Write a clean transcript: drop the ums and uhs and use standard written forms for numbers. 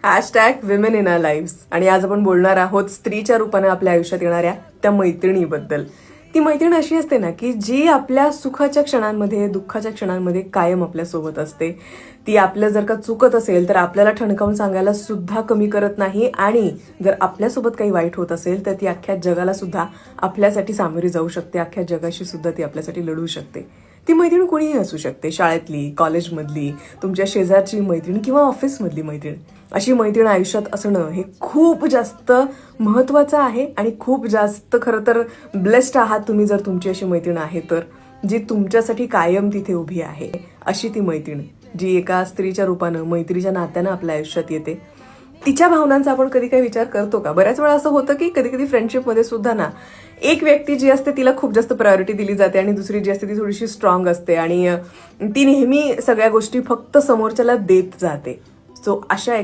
Women in our lives. आणि आज आपण बोलणार आहोत स्त्रीच्या रूपाने आपल्या आयुष्यात येणाऱ्या त्या मैत्रिणीबद्दल. ती मैत्रीण अशी असते ना की जी आपल्या सुखाच्या क्षणांमध्ये, दुःखाच्या क्षणांमध्ये कायम आपल्या सोबत असते. ती आपलं जर का चुकत असेल तर आपल्याला ठणकावून सांगायला सुद्धा कमी करत नाही, आणि जर आपल्यासोबत काही वाईट होत असेल तर ती अख्ख्या जगाला सुद्धा आपल्यासाठी सामोरी जाऊ शकते. अख्ख्या जगाशी सुद्धा ती आपल्यासाठी लढू शकते. ती मैत्रीण कोणीही असू शकते, शाळेतली, कॉलेजमधली, तुमच्या शेजारची मैत्रीण किंवा ऑफिसमधली मैत्रीण. अशी मैत्रीण आयुष्यात असणं हे खूप जास्त महत्त्वाचं आहे आणि खूप जास्त खरं तर ब्लेस्ड आहात तुम्ही जर तुमची अशी मैत्रीण आहे तर, जी तुमच्यासाठी कायम तिथे उभी आहे. अशी ती मैत्रीण जी एका स्त्रीच्या रूपानं, मैत्रीच्या नात्यानं आपल्या आयुष्यात येते. तिच्या भावनांचा आपण कधी काही विचार करतो का? बऱ्याच वेळा असं होतं की कधी कधी फ्रेंडशिपमध्ये सुद्धा ना, एक व्यक्ती जी असते तिला खूप जास्त प्रायोरिटी दिली जाते आणि दुसरी जी असते ती थोडीशी स्ट्रॉंग असते आणि ती नेहमी सगळ्या गोष्टी फक्त समोरच्याला देत जाते. सो अशा एका